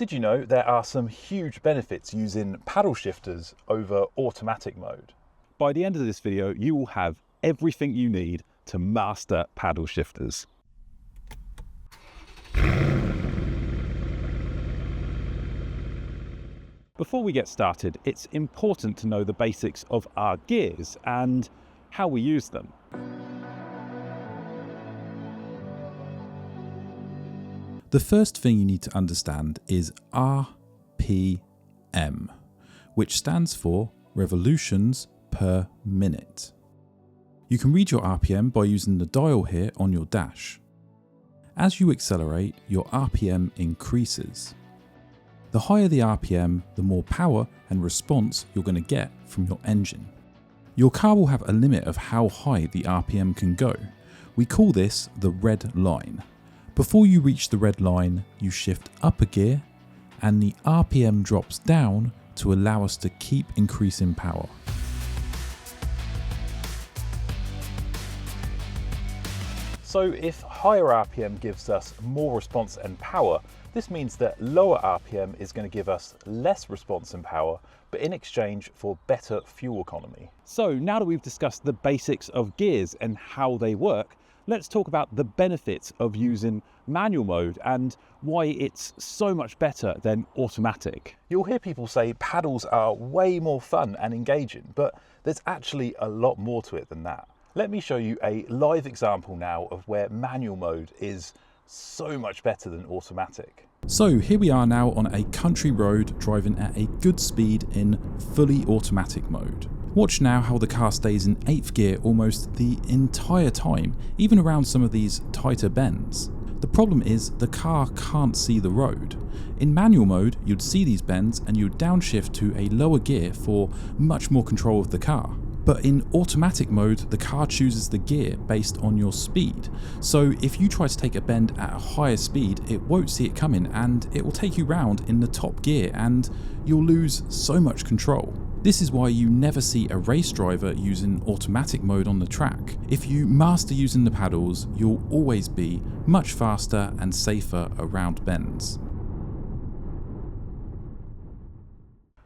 Did you know there are some huge benefits using paddle shifters over automatic mode? By the end of this video, you will have everything you need to master paddle shifters. Before we get started, it's important to know the basics of our gears and how we use them. The first thing you need to understand is RPM, which stands for revolutions per minute. You can read your RPM by using the dial here on your dash. As you accelerate, your RPM increases. The higher the RPM, the more power and response you're going to get from your engine. Your car will have a limit of how high the RPM can go. We call this the red line. Before you reach the red line, you shift up a gear and the RPM drops down to allow us to keep increasing power. So if higher RPM gives us more response and power, this means that lower RPM is going to give us less response and power, but in exchange for better fuel economy. So now that we've discussed the basics of gears and how they work, let's talk about the benefits of using manual mode and why it's so much better than automatic. You'll hear people say paddles are way more fun and engaging, but there's actually a lot more to it than that. Let me show you a live example now of where manual mode is so much better than automatic. So here we are now on a country road driving at a good speed in fully automatic mode. Watch now how the car stays in 8th gear almost the entire time, even around some of these tighter bends. The problem is the car can't see the road. In manual mode, you'd see these bends and you'd downshift to a lower gear for much more control of the car. But in automatic mode, the car chooses the gear based on your speed. So if you try to take a bend at a higher speed, it won't see it coming and it will take you round in the top gear and you'll lose so much control. This is why you never see a race driver using automatic mode on the track. If you master using the paddles, you'll always be much faster and safer around bends.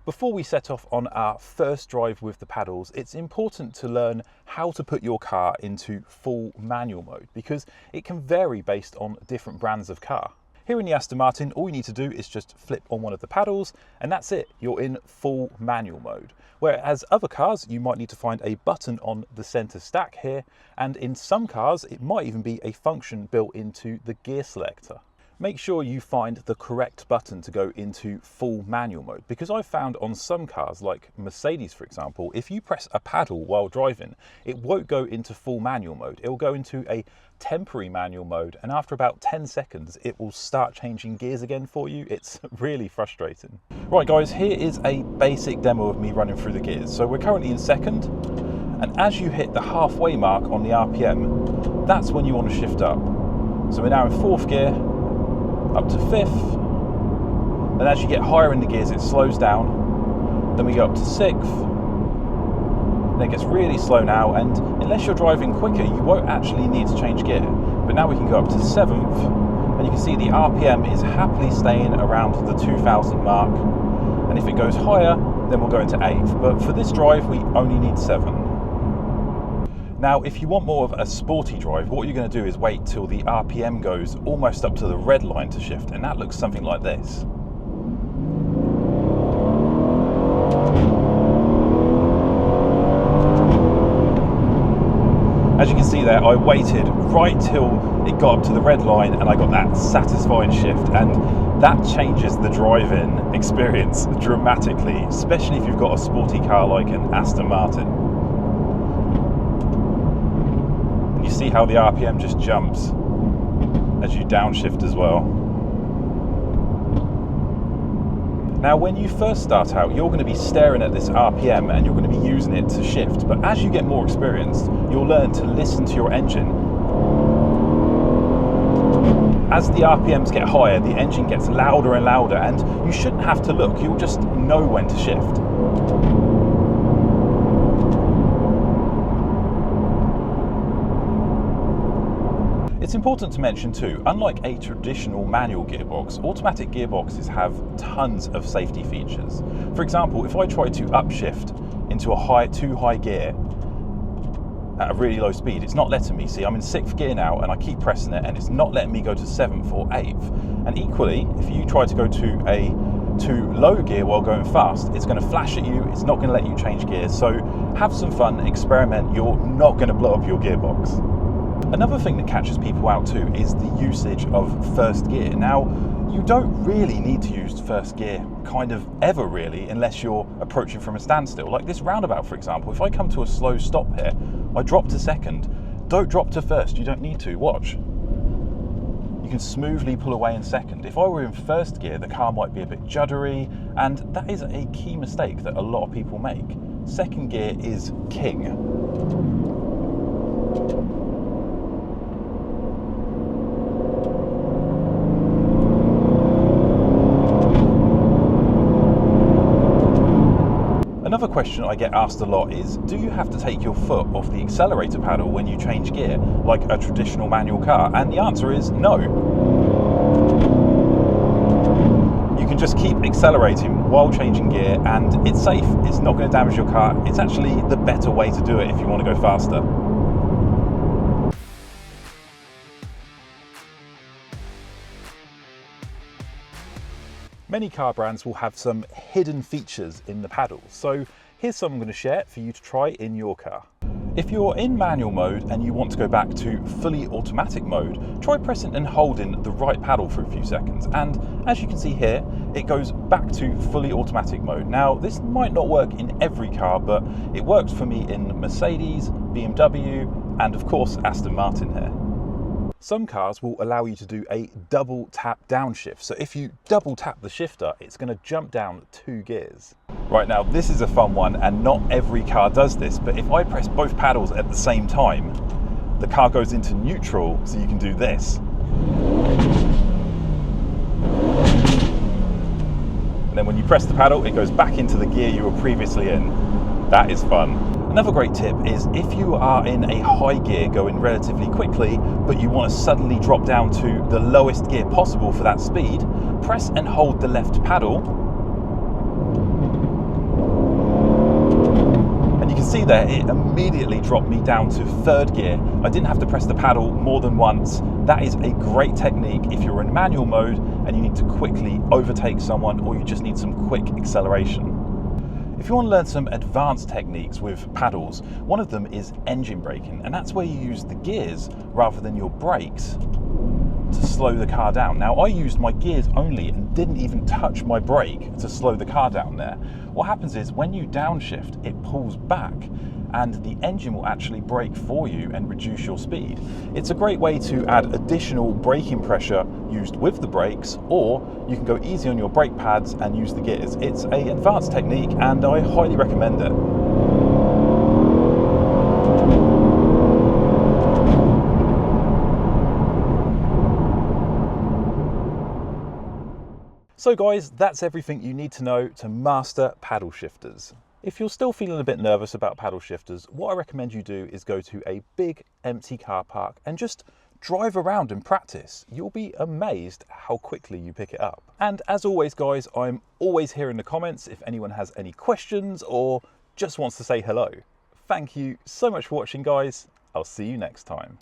Before we set off on our first drive with the paddles, it's important to learn how to put your car into full manual mode because it can vary based on different brands of car. Here in the Aston Martin, all you need to do is just flip on one of the paddles and that's it, you're in full manual mode. Whereas other cars, you might need to find a button on the center stack here, and in some cars, it might even be a function built into the gear selector. Make sure you find the correct button to go into full manual mode, because I've found on some cars, like Mercedes for example, if you press a paddle while driving, it won't go into full manual mode. It will go into a temporary manual mode, and after about 10 seconds, it will start changing gears again for you. It's really frustrating. Right guys, here is a basic demo of me running through the gears. So we're currently in 2nd, and as you hit the halfway mark on the RPM, that's when you want to shift up. So we're now in 4th gear, up to 5th, and as you get higher in the gears it slows down, then we go up to 6th, then it gets really slow now, and unless you're driving quicker you won't actually need to change gear. But now we can go up to 7th, and you can see the RPM is happily staying around the 2000 mark, and if it goes higher then we'll go into 8th, but for this drive we only need 7. Now, if you want more of a sporty drive, what you're going to do is wait till the RPM goes almost up to the red line to shift, and that looks something like this. As you can see there, I waited right till it got up to the red line and I got that satisfying shift, and that changes the driving experience dramatically, especially if you've got a sporty car like an Aston Martin. You see how the RPM just jumps as you downshift as well. Now when you first start out, you're going to be staring at this RPM and you're going to be using it to shift, but as you get more experienced, you'll learn to listen to your engine. As the RPMs get higher, the engine gets louder and louder, and you shouldn't have to look, you'll just know when to shift. It's important to mention too, unlike a traditional manual gearbox, automatic gearboxes have tons of safety features. For example, if I try to upshift into a too high gear at a really low speed, it's not letting me. See, I'm in 6th gear now and I keep pressing it and it's not letting me go to 7th or 8th. And equally, if you try to go to a too low gear while going fast, it's going to flash at you, it's not going to let you change gears. So have some fun, experiment, you're not going to blow up your gearbox. Another thing that catches people out too is the usage of first gear. Now, you don't really need to use first gear kind of ever really, unless you're approaching from a standstill. Like this roundabout, for example, if I come to a slow stop here, I drop to second. Don't drop to first, you don't need to, watch. You can smoothly pull away in second. If I were in first gear, the car might be a bit juddery, and that is a key mistake that a lot of people make. Second gear is king. Another question I get asked a lot is, do you have to take your foot off the accelerator pedal when you change gear, like a traditional manual car? And the answer is no. You can just keep accelerating while changing gear and it's safe. It's not going to damage your car. It's actually the better way to do it if you want to go faster. Many car brands will have some hidden features in the paddles, so here's some I'm going to share for you to try in your car. If you're in manual mode and you want to go back to fully automatic mode, try pressing and holding the right paddle for a few seconds, and as you can see here, it goes back to fully automatic mode. Now, this might not work in every car, but it works for me in Mercedes, BMW, and of course Aston Martin here. Some cars will allow you to do a double tap downshift. So if you double tap the shifter, it's going to jump down 2 gears. Right, now this is a fun one and not every car does this, but if I press both paddles at the same time, the car goes into neutral, so you can do this. And then when you press the paddle, it goes back into the gear you were previously in. That is fun. Another great tip is if you are in a high gear going relatively quickly, but you want to suddenly drop down to the lowest gear possible for that speed, press and hold the left paddle. And you can see there, it immediately dropped me down to 3rd gear. I didn't have to press the paddle more than once. That is a great technique if you're in manual mode and you need to quickly overtake someone or you just need some quick acceleration. If you want to learn some advanced techniques with paddles, one of them is engine braking, and that's where you use the gears rather than your brakes to slow the car down. Now, I used my gears only and didn't even touch my brake to slow the car down there. What happens is when you downshift, it pulls back and the engine will actually brake for you and reduce your speed. It's a great way to add additional braking pressure used with the brakes, or you can go easy on your brake pads and use the gears. It's an advanced technique and I highly recommend it. So guys, that's everything you need to know to master paddle shifters. If you're still feeling a bit nervous about paddle shifters, what I recommend you do is go to a big empty car park and just drive around and practice. You'll be amazed how quickly you pick it up. And as always guys, I'm always here in the comments if anyone has any questions or just wants to say hello. Thank you so much for watching guys. I'll see you next time.